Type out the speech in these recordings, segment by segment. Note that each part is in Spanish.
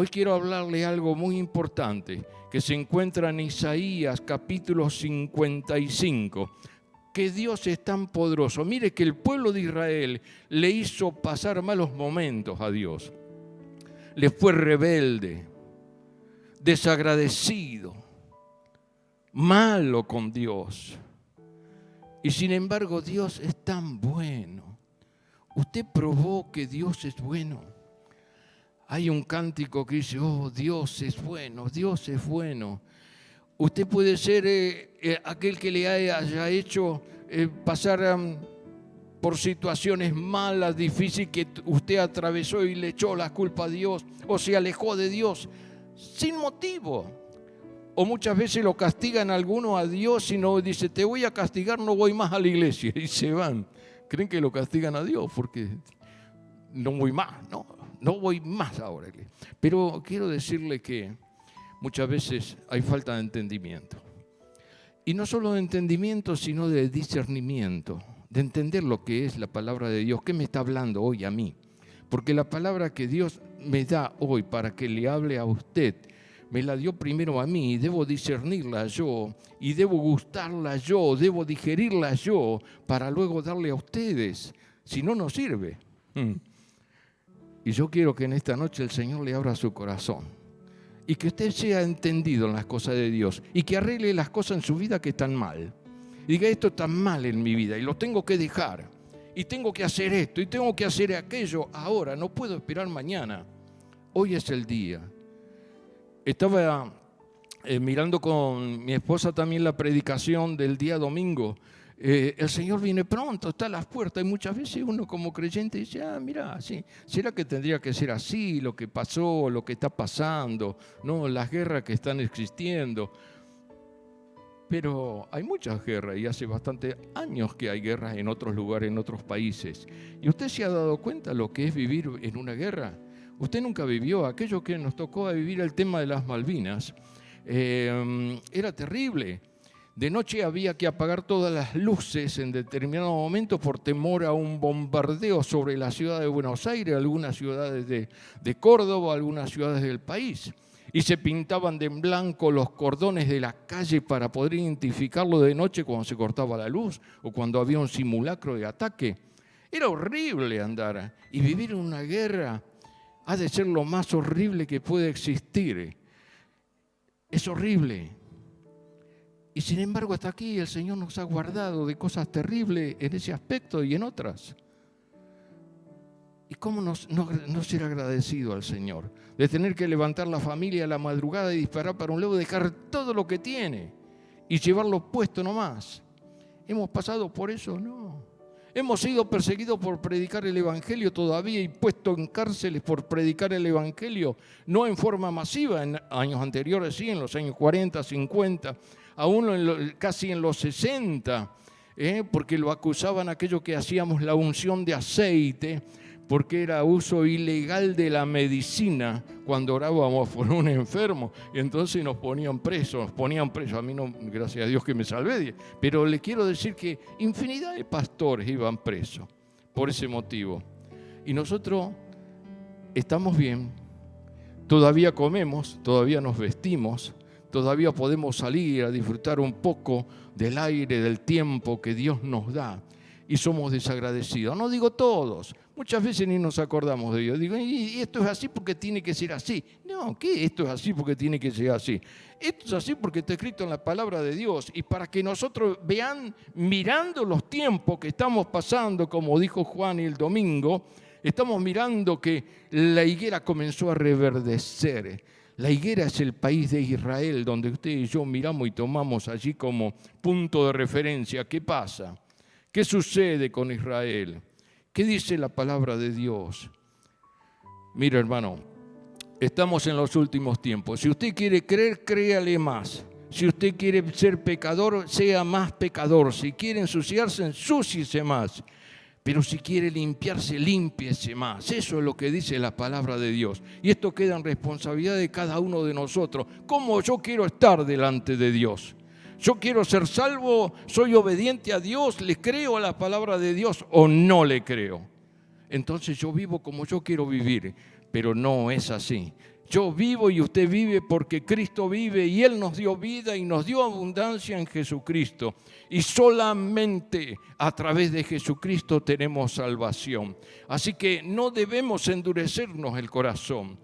Hoy quiero hablarle algo muy importante que se encuentra en Isaías capítulo 55. Que Dios es tan poderoso. Mire que el pueblo de Israel le hizo pasar malos momentos a Dios. Le fue rebelde, desagradecido, malo con Dios. Y sin embargo Dios es tan bueno. Usted probó que Dios es bueno. Hay un cántico que dice, oh, Dios es bueno, Dios es bueno. Usted puede ser aquel que le haya hecho pasar por situaciones malas, difíciles, que usted atravesó y le echó la culpa a Dios o se alejó de Dios sin motivo. O muchas veces lo castigan a alguno a Dios y no dice, te voy a castigar, no voy más a la iglesia, y se van. Creen que lo castigan a Dios porque no voy más, no voy más ahora. Pero quiero decirle que muchas veces hay falta de entendimiento. Y no solo de entendimiento, sino de discernimiento, de entender lo que es la palabra de Dios. ¿Qué me está hablando hoy a mí? Porque la palabra que Dios me da hoy para que le hable a usted, me la dio primero a mí, y debo discernirla yo, y debo gustarla yo, debo digerirla yo, para luego darle a ustedes. Si no, no sirve. Y yo quiero que en esta noche el Señor le abra su corazón y que usted sea entendido en las cosas de Dios y que arregle las cosas en su vida que están mal. Y diga, esto está mal en mi vida y lo tengo que dejar. Y tengo que hacer esto y tengo que hacer aquello ahora. No puedo esperar mañana. Hoy es el día. Estaba mirando con mi esposa también la predicación del día domingo. El Señor viene pronto, está a las puertas, y muchas veces uno como creyente dice, mira, sí, ¿será que tendría que ser así lo que pasó, lo que está pasando, no, las guerras que están existiendo? Pero hay muchas guerras y hace bastantes años que hay guerras en otros lugares, en otros países. ¿Y usted se ha dado cuenta lo que es vivir en una guerra? Usted nunca vivió aquello que nos tocó a vivir, el tema de las Malvinas. Era terrible. De noche había que apagar todas las luces en determinado momento por temor a un bombardeo sobre la ciudad de Buenos Aires, algunas ciudades de Córdoba, algunas ciudades del país. Y se pintaban de blanco los cordones de la calle para poder identificarlo de noche cuando se cortaba la luz o cuando había un simulacro de ataque. Era horrible andar. Y vivir en una guerra ha de ser lo más horrible que puede existir. Es horrible. Y sin embargo, hasta aquí el Señor nos ha guardado de cosas terribles en ese aspecto y en otras. ¿Y cómo no ser agradecido al Señor? De tener que levantar la familia a la madrugada y disparar para un lado, dejar todo lo que tiene y llevarlo puesto nomás. ¿Hemos pasado por eso? No. Hemos sido perseguidos por predicar el Evangelio todavía y puesto en cárceles por predicar el Evangelio, no en forma masiva, en años anteriores, sí, en los años 40, 50, aún casi en los 60, porque lo acusaban aquello que hacíamos la unción de aceite, porque era uso ilegal de la medicina cuando orábamos por un enfermo, y entonces nos ponían presos. A mí no, gracias a Dios que me salvé, pero le quiero decir que infinidad de pastores iban presos por ese motivo. Y nosotros estamos bien, todavía comemos, todavía nos vestimos, todavía podemos salir a disfrutar un poco del aire, del tiempo que Dios nos da, y somos desagradecidos. No digo todos, muchas veces ni nos acordamos de Dios. Digo, y esto es así porque tiene que ser así. No, ¿qué? Esto es así porque tiene que ser así. Esto es así porque está escrito en la palabra de Dios. Y para que nosotros vean, mirando los tiempos que estamos pasando, como dijo Juan el domingo, estamos mirando que la higuera comenzó a reverdecer. La higuera es el país de Israel, donde usted y yo miramos y tomamos allí como punto de referencia. ¿Qué pasa? ¿Qué sucede con Israel? ¿Qué dice la palabra de Dios? Mira, hermano, estamos en los últimos tiempos. Si usted quiere creer, créale más. Si usted quiere ser pecador, sea más pecador. Si quiere ensuciarse, ensúciese más. Pero si quiere limpiarse, límpiese más. Eso es lo que dice la palabra de Dios. Y esto queda en responsabilidad de cada uno de nosotros. ¿Cómo yo quiero estar delante de Dios? Yo quiero ser salvo, soy obediente a Dios, ¿le creo a la palabra de Dios o no le creo? Entonces yo vivo como yo quiero vivir, pero no es así. Yo vivo y usted vive porque Cristo vive y Él nos dio vida y nos dio abundancia en Jesucristo. Y solamente a través de Jesucristo tenemos salvación. Así que no debemos endurecernos el corazón.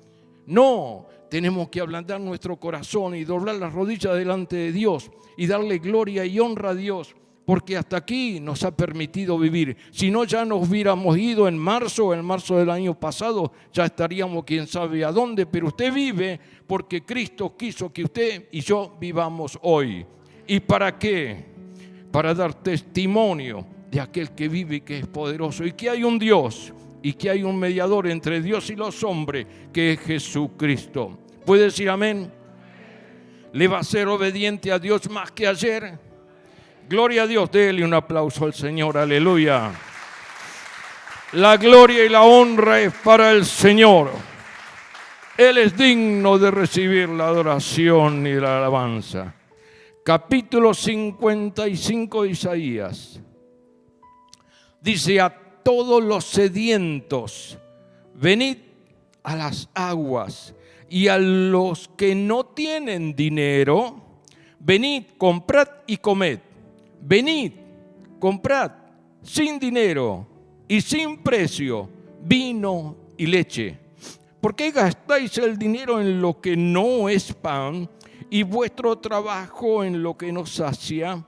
No, tenemos que ablandar nuestro corazón y doblar las rodillas delante de Dios y darle gloria y honra a Dios. Porque hasta aquí nos ha permitido vivir. Si no, ya nos hubiéramos ido en marzo del año pasado, ya estaríamos quién sabe a dónde, pero usted vive porque Cristo quiso que usted y yo vivamos hoy. ¿Y para qué? Para dar testimonio de aquel que vive y que es poderoso, y que hay un Dios, y que hay un mediador entre Dios y los hombres, que es Jesucristo. ¿Puede decir amén? ¿Le va a ser obediente a Dios más que ayer? Gloria a Dios, déle un aplauso al Señor, aleluya. La gloria y la honra es para el Señor. Él es digno de recibir la adoración y la alabanza. Capítulo 55 de Isaías. Dice: a todos los sedientos, venid a las aguas, y a los que no tienen dinero, venid, comprad y comed. Venid, comprad sin dinero y sin precio vino y leche. ¿Por qué gastáis el dinero en lo que no es pan y vuestro trabajo en lo que no sacia?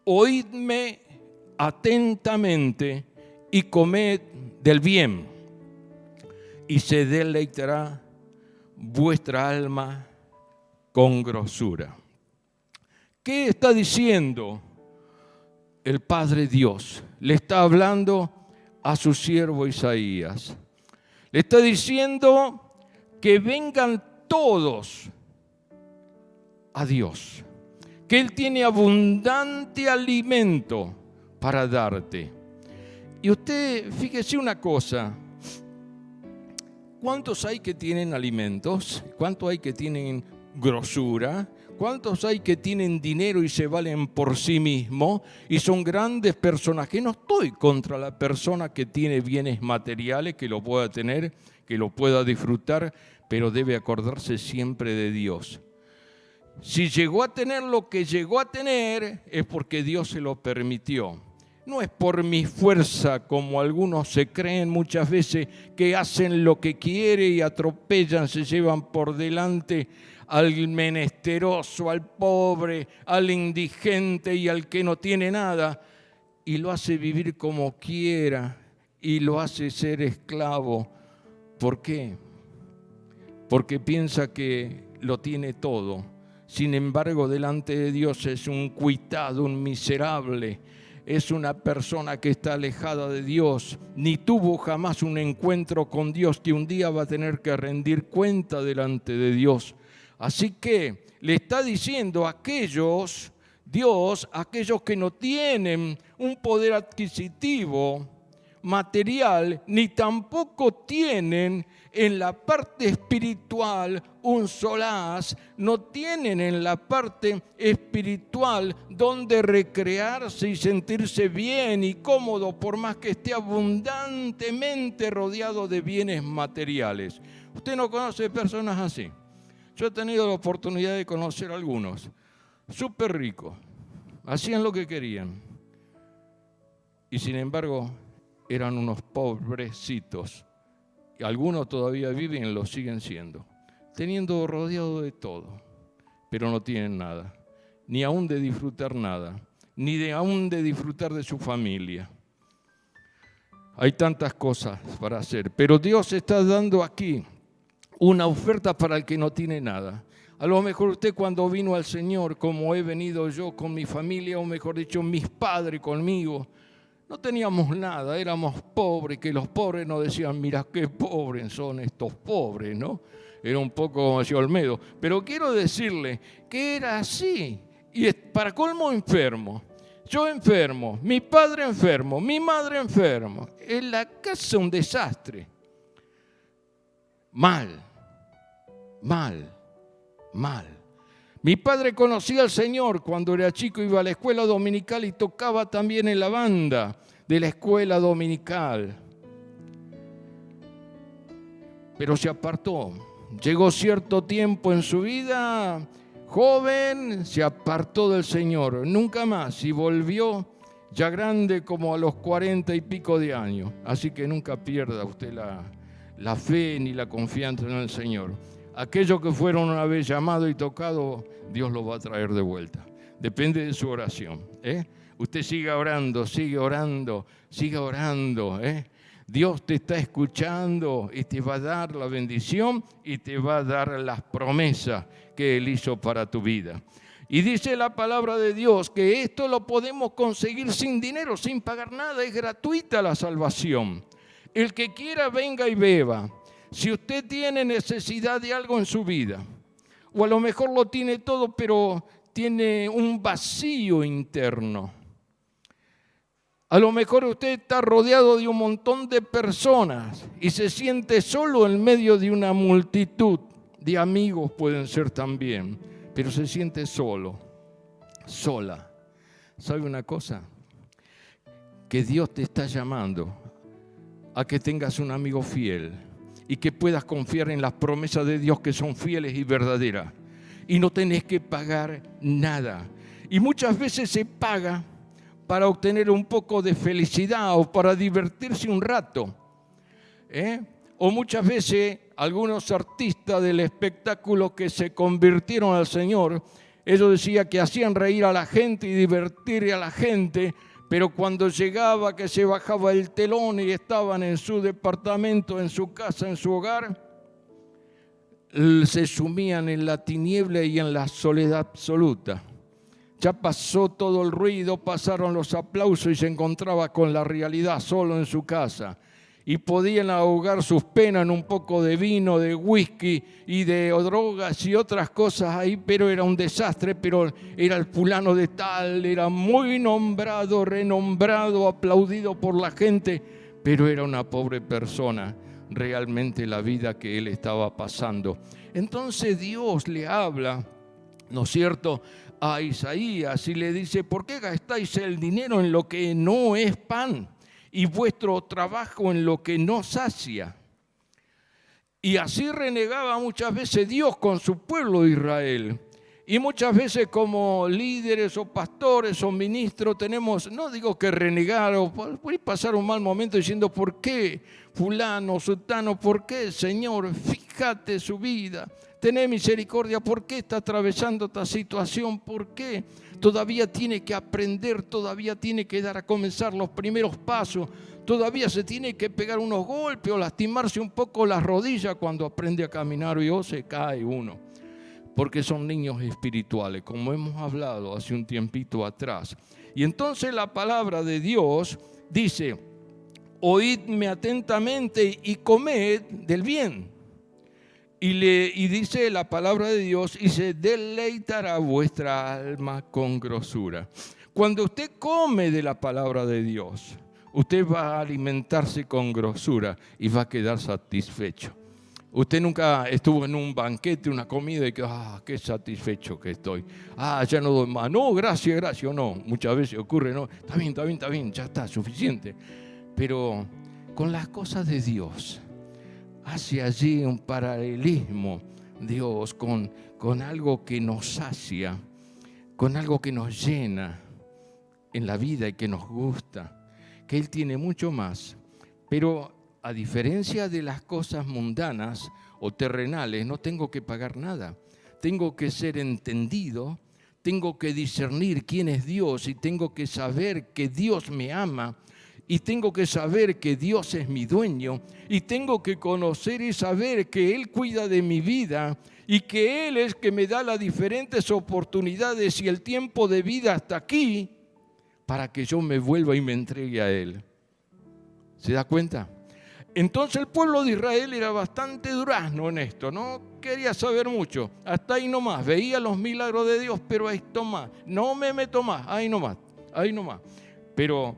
Oídme atentamente y comed del bien, y se deleitará vuestra alma con grosura. ¿Qué está diciendo el Padre Dios? Le está hablando a su siervo Isaías. Le está diciendo que vengan todos a Dios, que Él tiene abundante alimento para darte. Y usted, fíjese una cosa, ¿cuántos hay que tienen alimentos? ¿Cuántos hay que tienen grosura? ¿Cuántos hay que tienen dinero y se valen por sí mismos y son grandes personajes? No estoy contra la persona que tiene bienes materiales, que lo pueda tener, que lo pueda disfrutar, pero debe acordarse siempre de Dios. Si llegó a tener lo que llegó a tener, es porque Dios se lo permitió. No es por mi fuerza, como algunos se creen muchas veces, que hacen lo que quieren y atropellan, se llevan por delante al menesteroso, al pobre, al indigente y al que no tiene nada, y lo hace vivir como quiera y lo hace ser esclavo. ¿Por qué? Porque piensa que lo tiene todo. Sin embargo, delante de Dios es un cuitado, un miserable. Es una persona que está alejada de Dios, ni tuvo jamás un encuentro con Dios, que un día va a tener que rendir cuenta delante de Dios. Así que le está diciendo a aquellos, Dios, aquellos que no tienen un poder adquisitivo material, ni tampoco tienen en la parte espiritual un solaz, no tienen en la parte espiritual donde recrearse y sentirse bien y cómodo, por más que esté abundantemente rodeado de bienes materiales. ¿Usted no conoce personas así? Yo he tenido la oportunidad de conocer a algunos, súper ricos, hacían lo que querían y sin embargo eran unos pobrecitos. Y algunos todavía viven y lo siguen siendo, teniendo rodeado de todo, pero no tienen nada, ni aún de disfrutar nada, ni aún de disfrutar de su familia. Hay tantas cosas para hacer, pero Dios está dando aquí una oferta para el que no tiene nada. A lo mejor usted, cuando vino al Señor, como he venido yo con mi familia, o mejor dicho, mis padres conmigo, no teníamos nada, éramos pobres, que los pobres nos decían: mira qué pobres son estos pobres, ¿no? Era un poco como decía Olmedo. Pero quiero decirle que era así, y para colmo enfermo. Yo enfermo, mi padre enfermo, mi madre enfermo. En la casa un desastre. Mal. Mi padre conocía al Señor cuando era chico, iba a la escuela dominical y tocaba también en la banda de la escuela dominical. Pero se apartó Llegó cierto tiempo en su vida, joven, se apartó del Señor, nunca más, y volvió ya grande como a los 40 y pico de años. Así que nunca pierda usted la fe ni la confianza en el Señor. Aquellos que fueron una vez llamados y tocados, Dios los va a traer de vuelta. Depende de su oración. Usted siga orando, sigue orando, siga orando. Dios te está escuchando y te va a dar la bendición y te va a dar las promesas que Él hizo para tu vida. Y dice la palabra de Dios que esto lo podemos conseguir sin dinero, sin pagar nada. Es gratuita la salvación. El que quiera venga y beba. Si usted tiene necesidad de algo en su vida, o a lo mejor lo tiene todo, pero tiene un vacío interno. A lo mejor usted está rodeado de un montón de personas y se siente solo en medio de una multitud. De amigos pueden ser también, pero se siente solo, sola. ¿Sabe una cosa? Que Dios te está llamando a que tengas un amigo fiel y que puedas confiar en las promesas de Dios que son fieles y verdaderas. Y no tenés que pagar nada. Y muchas veces se paga para obtener un poco de felicidad o para divertirse un rato. O muchas veces algunos artistas del espectáculo que se convirtieron al Señor, ellos decían que hacían reír a la gente y divertir a la gente, pero cuando llegaba que se bajaba el telón y estaban en su departamento, en su casa, en su hogar, se sumían en la tiniebla y en la soledad absoluta. Ya pasó todo el ruido, pasaron los aplausos y se encontraba con la realidad solo en su casa. Y podían ahogar sus penas en un poco de vino, de whisky y de drogas y otras cosas ahí, pero era un desastre, pero era el fulano de tal, era muy nombrado, renombrado, aplaudido por la gente, pero era una pobre persona, realmente la vida que él estaba pasando. Entonces Dios le habla, ¿no es cierto?, a Isaías y le dice: ¿por qué gastáis el dinero en lo que no es pan y vuestro trabajo en lo que no sacia? Y así renegaba muchas veces Dios con su pueblo de Israel. Y muchas veces como líderes o pastores o ministros tenemos, no digo que renegar o puede pasar un mal momento diciendo: ¿por qué fulano, sutano? ¿Por qué, Señor? Fíjate su vida, tené misericordia. ¿Por qué está atravesando esta situación? ¿Por qué todavía tiene que aprender? Todavía tiene que dar a comenzar los primeros pasos. Todavía se tiene que pegar unos golpes o lastimarse un poco las rodillas cuando aprende a caminar y se cae uno. Porque son niños espirituales, como hemos hablado hace un tiempito atrás. Y entonces la palabra de Dios dice: oídme atentamente y comed del bien. Y dice la palabra de Dios, y se deleitará vuestra alma con grosura. Cuando usted come de la palabra de Dios, usted va a alimentarse con grosura y va a quedar satisfecho. Usted nunca estuvo en un banquete, una comida y que, qué satisfecho que estoy. Ya no doy más. No, gracias, no. Muchas veces ocurre, no. Está bien, ya está, suficiente. Pero con las cosas de Dios, hace allí un paralelismo Dios con algo que nos sacia, con algo que nos llena en la vida y que nos gusta, que Él tiene mucho más. Pero a diferencia de las cosas mundanas o terrenales, no tengo que pagar nada. Tengo que ser entendido, tengo que discernir quién es Dios y tengo que saber que Dios me ama y tengo que saber que Dios es mi dueño y tengo que conocer y saber que Él cuida de mi vida y que Él es que me da las diferentes oportunidades y el tiempo de vida hasta aquí para que yo me vuelva y me entregue a Él. ¿Se da cuenta? Entonces el pueblo de Israel era bastante durazno en esto, no quería saber mucho, hasta ahí nomás, veía los milagros de Dios, pero ahí nomás, no me meto más, ahí nomás. Pero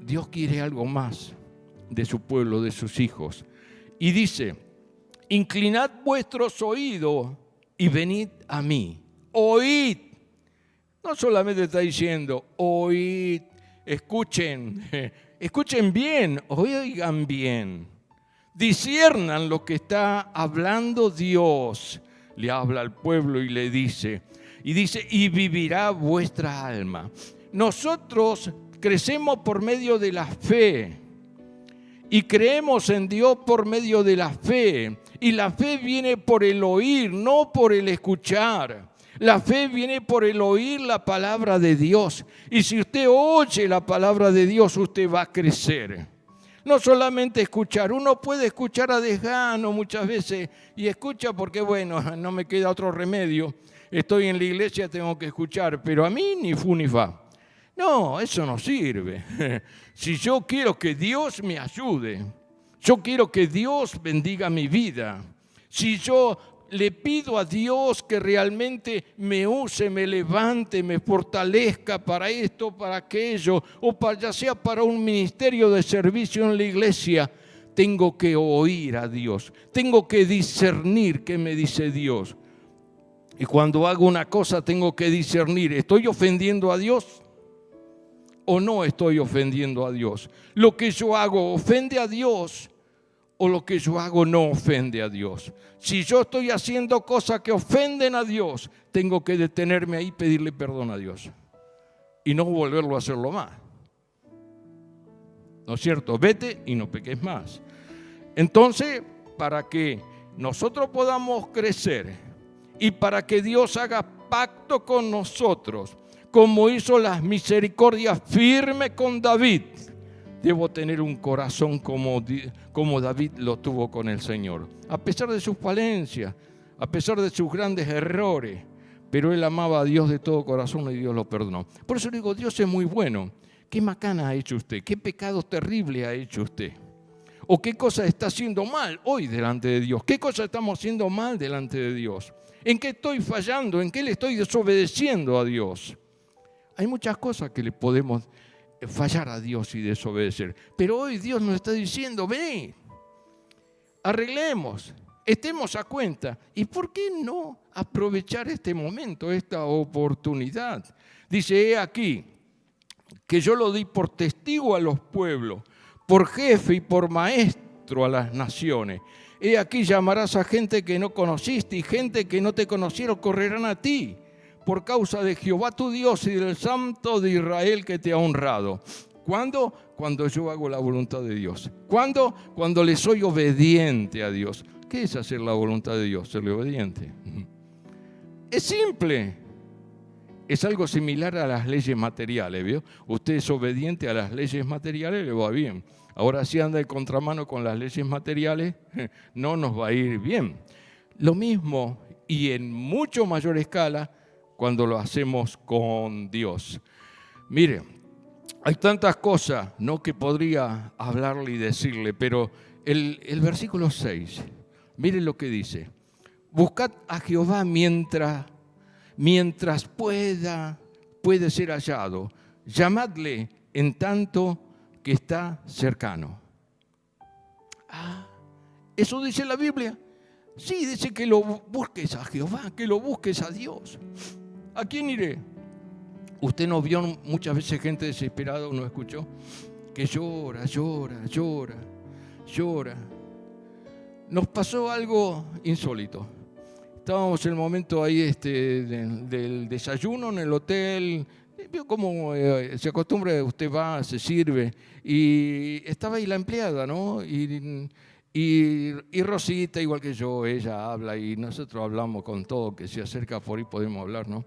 Dios quiere algo más de su pueblo, de sus hijos. Y dice: inclinad vuestros oídos y venid a mí. Oíd. No solamente está diciendo, oíd, escuchen bien, oigan bien. disciernan lo que está hablando Dios. Le habla al pueblo y le dice, y vivirá vuestra alma. Nosotros crecemos por medio de la fe y creemos en Dios por medio de la fe. Y la fe viene por el oír, no por el escuchar. La fe viene por el oír la palabra de Dios. Y si usted oye la palabra de Dios, usted va a crecer. No solamente escuchar, uno puede escuchar a desgano muchas veces y escucha porque, bueno, no me queda otro remedio. Estoy en la iglesia, tengo que escuchar, pero a mí ni fu ni fa. No, eso no sirve. Si yo quiero que Dios me ayude, yo quiero que Dios bendiga mi vida, si yo le pido a Dios que realmente me use, me levante, me fortalezca para esto, para aquello, o ya sea para un ministerio de servicio en la iglesia, tengo que oír a Dios, tengo que discernir qué me dice Dios. Y cuando hago una cosa tengo que discernir, ¿estoy ofendiendo a Dios o no estoy ofendiendo a Dios? ¿Lo que yo hago ofende a Dios o lo que yo hago no ofende a Dios? Si yo estoy haciendo cosas que ofenden a Dios, tengo que detenerme ahí y pedirle perdón a Dios y no volverlo a hacerlo más. ¿No es cierto? Vete y no peques más. Entonces, para que nosotros podamos crecer y para que Dios haga pacto con nosotros, como hizo las misericordias firmes con David, debo tener un corazón como David lo tuvo con el Señor. A pesar de sus falencias, a pesar de sus grandes errores, pero él amaba a Dios de todo corazón y Dios lo perdonó. Por eso digo, Dios es muy bueno. ¿Qué macana ha hecho usted? ¿Qué pecado terrible ha hecho usted? ¿O qué cosa está haciendo mal hoy delante de Dios? ¿Qué cosa estamos haciendo mal delante de Dios? ¿En qué estoy fallando? ¿En qué le estoy desobedeciendo a Dios? Hay muchas cosas que le podemos fallar a Dios y desobedecer. Pero hoy Dios nos está diciendo, ven, arreglemos, estemos a cuenta. ¿Y por qué no aprovechar este momento, esta oportunidad? Dice, he aquí, que yo lo di por testigo a los pueblos, por jefe y por maestro a las naciones. He aquí llamarás a gente que no conociste y gente que no te conocieron correrán a ti, por causa de Jehová tu Dios y del Santo de Israel que te ha honrado. ¿Cuándo? Cuando yo hago la voluntad de Dios. ¿Cuándo? Cuando le soy obediente a Dios. ¿Qué es hacer la voluntad de Dios? Serle obediente. Es simple. Es algo similar a las leyes materiales, ¿vio? Usted es obediente a las leyes materiales, le va bien. Ahora si anda de contramano con las leyes materiales, no nos va a ir bien. Lo mismo y en mucho mayor escala cuando lo hacemos con Dios. Mire, hay tantas cosas, ¿no?, que podría hablarle y decirle, pero el versículo 6, mire lo que dice. Buscad a Jehová mientras puede ser hallado. Llamadle en tanto que está cercano. ¿Eso dice la Biblia? Sí, dice que lo busques a Jehová, que lo busques a Dios. ¿A quién iré? ¿Usted no vio muchas veces gente desesperada, no escuchó? Que llora. Nos pasó algo insólito. Estábamos en el momento ahí del desayuno en el hotel. Vio cómo se acostumbra, usted va, se sirve. Y estaba ahí la empleada, ¿no? Y Rosita, igual que yo, ella habla y nosotros hablamos con todo que se acerca por ahí, podemos hablar, ¿no?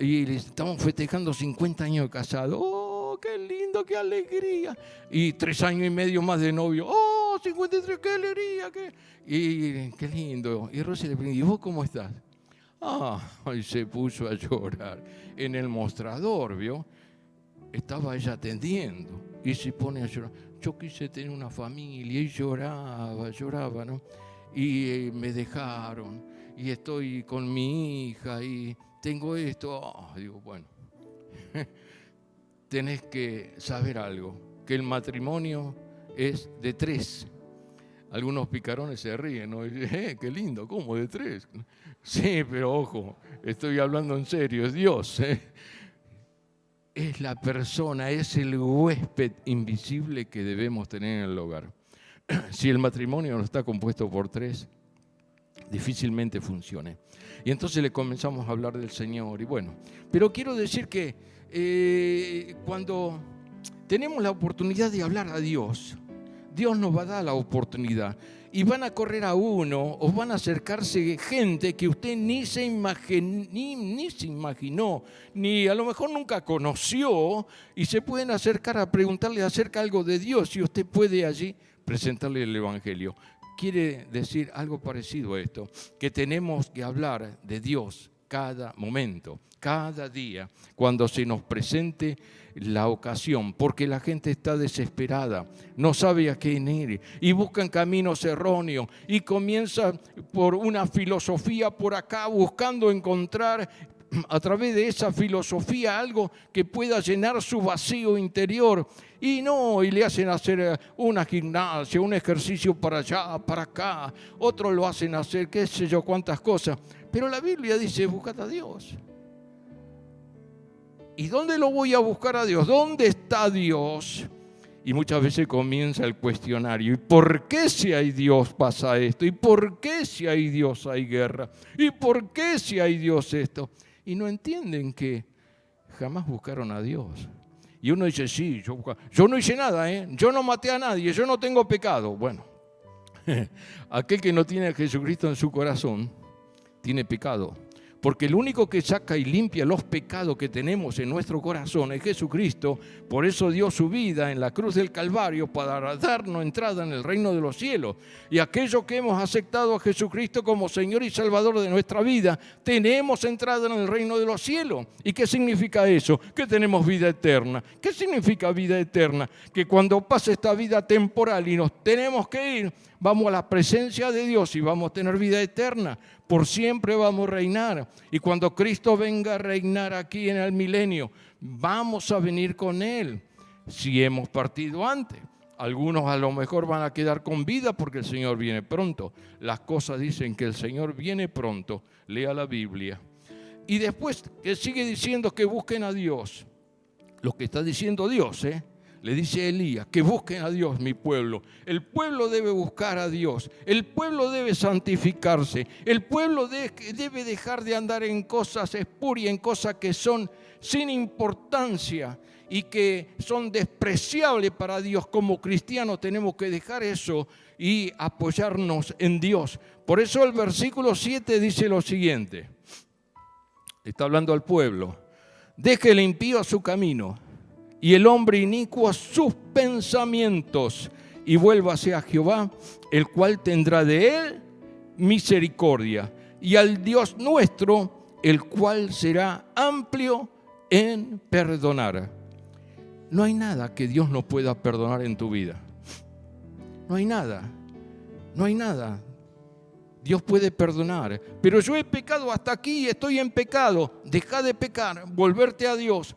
Y estamos festejando 50 años de casado. ¡Oh, qué lindo, qué alegría! Y 3 años y medio más de novio. ¡Oh, 53, qué alegría! Y qué lindo. Y Rosy le preguntó, ¿y vos cómo estás? Y se puso a llorar. En el mostrador, ¿vio? Estaba ella atendiendo y se pone a llorar. Yo quise tener una familia y lloraba, ¿no? Y me dejaron y estoy con mi hija y tengo esto. Digo, bueno, tenés que saber algo, que el matrimonio es de 3. Algunos picarones se ríen, ¿no? Y dicen, qué lindo, ¿cómo de 3? Sí, pero ojo, estoy hablando en serio, es Dios, Es la persona, es el huésped invisible que debemos tener en el hogar. Si el matrimonio no está compuesto por tres, difícilmente funcione. Y entonces le comenzamos a hablar del Señor. Y bueno, pero quiero decir que cuando tenemos la oportunidad de hablar a Dios, Dios nos va a dar la oportunidad. Y van a correr a uno, o van a acercarse gente que usted ni se imaginó, ni a lo mejor nunca conoció, y se pueden acercar a preguntarle acerca algo de Dios, y usted puede allí presentarle el Evangelio. Quiere decir algo parecido a esto, que tenemos que hablar de Dios cada momento, cada día, cuando se nos presente la ocasión, porque la gente está desesperada, no sabe a quién ir y buscan caminos erróneos y comienza por una filosofía por acá buscando encontrar a través de esa filosofía algo que pueda llenar su vacío interior y le hacen hacer una gimnasia, un ejercicio para allá, para acá, otros lo hacen hacer qué sé yo cuántas cosas, pero la Biblia dice buscad a Dios. ¿Y dónde lo voy a buscar a Dios? ¿Dónde está Dios? Y muchas veces comienza el cuestionario. ¿Y por qué si hay Dios pasa esto? ¿Y por qué si hay Dios hay guerra? ¿Y por qué si hay Dios esto? Y no entienden que jamás buscaron a Dios. Y uno dice, sí, yo no hice nada, yo no maté a nadie, yo no tengo pecado. Bueno, aquel que no tiene a Jesucristo en su corazón tiene pecado. Porque el único que saca y limpia los pecados que tenemos en nuestro corazón es Jesucristo. Por eso dio su vida en la cruz del Calvario para darnos entrada en el reino de los cielos. Y aquellos que hemos aceptado a Jesucristo como Señor y Salvador de nuestra vida, tenemos entrada en el reino de los cielos. ¿Y qué significa eso? Que tenemos vida eterna. ¿Qué significa vida eterna? Que cuando pase esta vida temporal y nos tenemos que ir, vamos a la presencia de Dios y vamos a tener vida eterna. Por siempre vamos a reinar. Y cuando Cristo venga a reinar aquí en el milenio, vamos a venir con Él. Si hemos partido antes. Algunos a lo mejor van a quedar con vida porque el Señor viene pronto. Las cosas dicen que el Señor viene pronto. Lea la Biblia. Y después que sigue diciendo que busquen a Dios. Lo que está diciendo Dios, le dice Elías, que busquen a Dios, mi pueblo. El pueblo debe buscar a Dios. El pueblo debe santificarse. El pueblo debe dejar de andar en cosas espurias, en cosas que son sin importancia y que son despreciables para Dios. Como cristianos tenemos que dejar eso y apoyarnos en Dios. Por eso el versículo 7 dice lo siguiente. Está hablando al pueblo. Deje el impío a su camino y el hombre inicuo a sus pensamientos, y vuélvase a Jehová, el cual tendrá de él misericordia, y al Dios nuestro, el cual será amplio en perdonar. No hay nada que Dios no pueda perdonar en tu vida. No hay nada. No hay nada. Dios puede perdonar. Pero yo he pecado hasta aquí, estoy en pecado. Deja de pecar, volverte a Dios.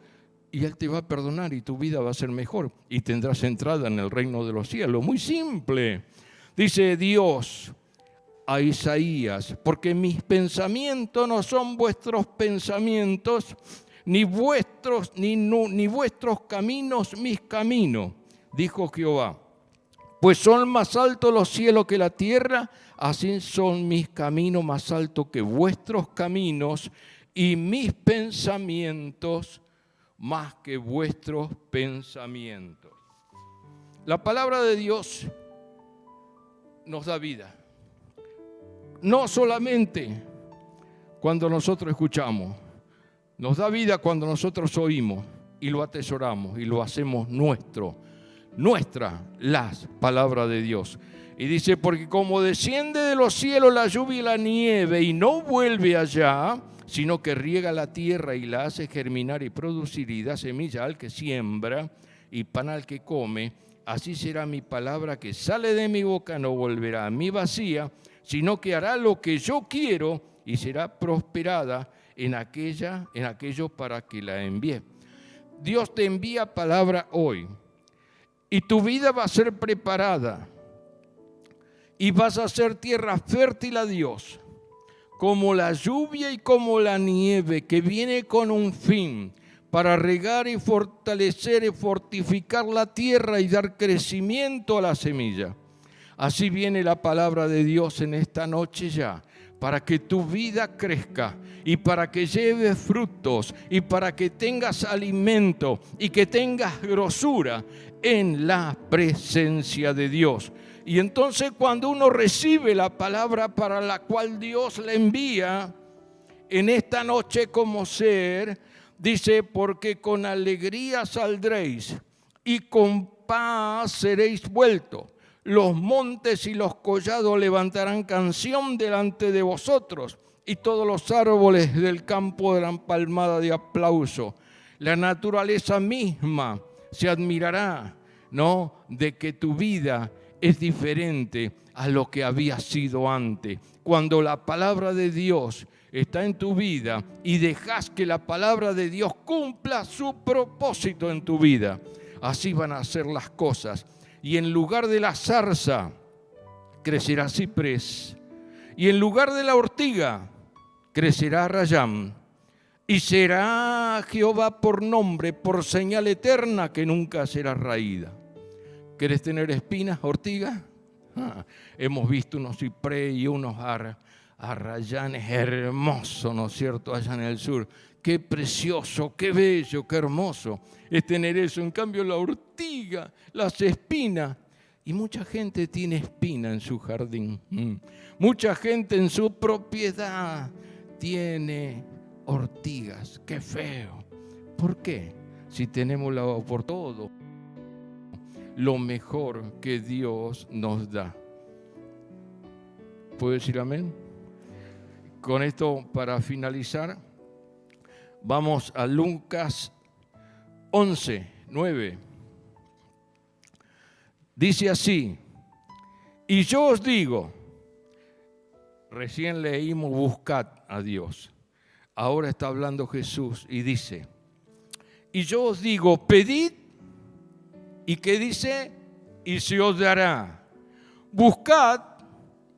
Y Él te va a perdonar y tu vida va a ser mejor. Y tendrás entrada en el reino de los cielos. Muy simple. Dice Dios a Isaías, porque mis pensamientos no son vuestros pensamientos, ni vuestros caminos mis caminos, dijo Jehová. Pues son más altos los cielos que la tierra, así son mis caminos más altos que vuestros caminos, y mis pensamientos más que vuestros pensamientos. La palabra de Dios nos da vida. No solamente cuando nosotros escuchamos, nos da vida cuando nosotros oímos y lo atesoramos y lo hacemos nuestra, las palabras de Dios. Y dice, porque como desciende de los cielos la lluvia y la nieve y no vuelve allá, sino que riega la tierra y la hace germinar y producir y da semilla al que siembra y pan al que come, así será mi palabra que sale de mi boca, no volverá a mí vacía, sino que hará lo que yo quiero y será prosperada en aquello para que la envíe. Dios te envía palabra hoy y tu vida va a ser preparada y vas a ser tierra fértil a Dios, como la lluvia y como la nieve que viene con un fin para regar y fortalecer y fortificar la tierra y dar crecimiento a la semilla. Así viene la palabra de Dios en esta noche ya, para que tu vida crezca y para que lleves frutos y para que tengas alimento y que tengas grosura en la presencia de Dios. Y entonces cuando uno recibe la palabra para la cual Dios le envía, en esta noche como ser, dice, porque con alegría saldréis y con paz seréis vueltos. Los montes y los collados levantarán canción delante de vosotros y todos los árboles del campo darán palmada de aplauso. La naturaleza misma se admirará, ¿no?, de que tu vida es diferente a lo que había sido antes. Cuando la palabra de Dios está en tu vida y dejas que la palabra de Dios cumpla su propósito en tu vida, así van a ser las cosas. Y en lugar de la zarza crecerá ciprés, y en lugar de la ortiga crecerá rayán, y será Jehová por nombre, por señal eterna que nunca será raída. ¿Querés tener espinas, ortiga? Hemos visto unos ciprés y unos arrayanes hermosos, ¿no es cierto?, allá en el sur. Qué precioso, qué bello, qué hermoso es tener eso. En cambio la ortiga, las espinas, y mucha gente tiene espina en su jardín. Mucha gente en su propiedad tiene ortigas. Qué feo. ¿Por qué? Si tenemos por todo lo mejor que Dios nos da. ¿Puedo decir amén? Con esto, para finalizar, vamos a Lucas 11:9. Dice así: y yo os digo, recién leímos buscad a Dios, ahora está hablando Jesús y dice, y yo os digo, pedid, y ¿qué dice? Y se os dará. Buscad,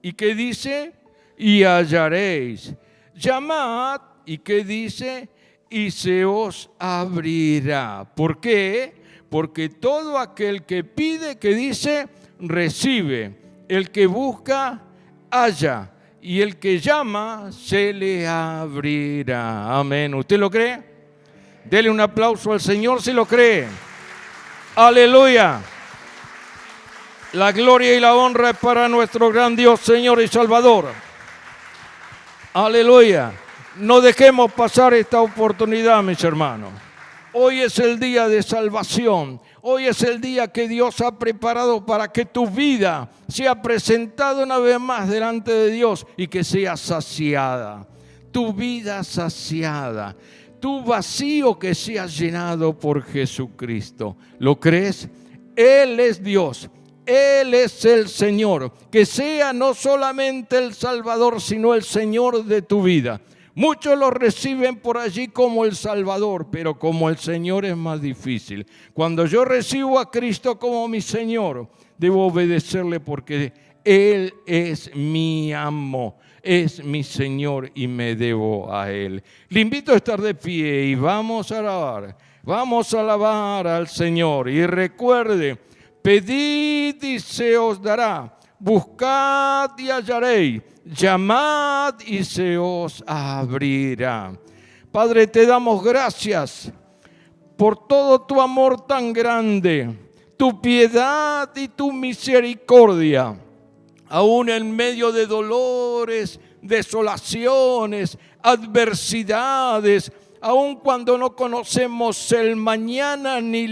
y ¿qué dice? Y hallaréis. Llamad, y ¿qué dice? Y se os abrirá. ¿Por qué? Porque todo aquel que pide, que dice, recibe. El que busca, halla. Y el que llama, se le abrirá. Amén. ¿Usted lo cree? Dele un aplauso al Señor si lo cree. Aleluya. La gloria y la honra es para nuestro gran Dios, Señor y Salvador. Aleluya. No dejemos pasar esta oportunidad, mis hermanos. Hoy es el día de salvación. Hoy es el día que Dios ha preparado para que tu vida sea presentada una vez más delante de Dios y que sea saciada. Tu vida saciada. Tu vacío que sea llenado por Jesucristo. ¿Lo crees? Él es Dios. Él es el Señor. Que sea no solamente el Salvador, sino el Señor de tu vida. Muchos lo reciben por allí como el Salvador, pero como el Señor es más difícil. Cuando yo recibo a Cristo como mi Señor, debo obedecerle porque Él es mi amo, es mi Señor y me debo a Él. Le invito a estar de pie y vamos a alabar al Señor. Y recuerde, pedid y se os dará, buscad y hallaréis. Llamad y se os abrirá. Padre, te damos gracias por todo tu amor tan grande, tu piedad y tu misericordia. Aún en medio de dolores, desolaciones, adversidades, aun cuando no conocemos el mañana ni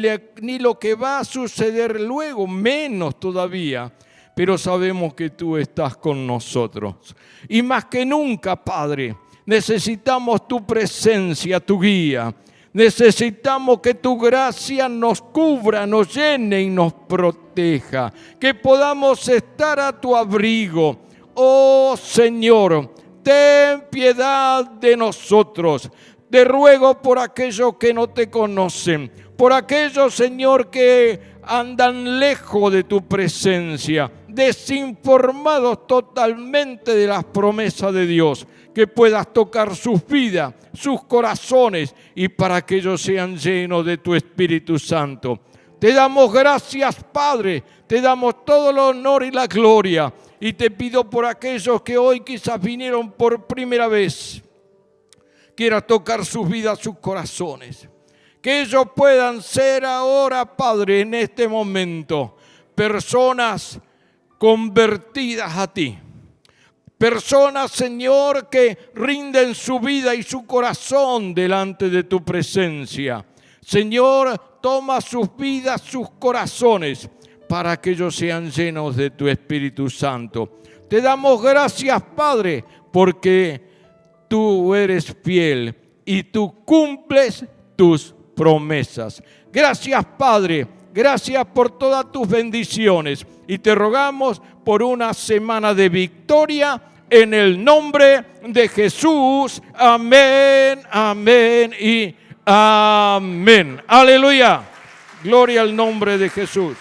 lo que va a suceder luego, menos todavía. Pero sabemos que tú estás con nosotros. Y más que nunca, Padre, necesitamos tu presencia, tu guía. Necesitamos que tu gracia nos cubra, nos llene y nos proteja. Que podamos estar a tu abrigo. Oh Señor, ten piedad de nosotros. Te ruego por aquellos que no te conocen. Por aquellos, Señor, que andan lejos de tu presencia, desinformados totalmente de las promesas de Dios, que puedas tocar sus vidas, sus corazones, y para que ellos sean llenos de tu Espíritu Santo. Te damos gracias, Padre. Te damos todo el honor y la gloria. Y te pido por aquellos que hoy quizás vinieron por primera vez. Quiera tocar sus vidas, sus corazones. Que ellos puedan ser ahora, Padre, en este momento, personas convertidas a ti. Personas, Señor, que rinden su vida y su corazón delante de tu presencia. Señor, toma sus vidas, sus corazones, para que ellos sean llenos de tu Espíritu Santo. Te damos gracias, Padre, porque tú eres fiel y tú cumples tus promesas. Gracias, Padre. Gracias por todas tus bendiciones. Y te rogamos por una semana de victoria en el nombre de Jesús. Amén, amén y amén. Aleluya. Gloria al nombre de Jesús.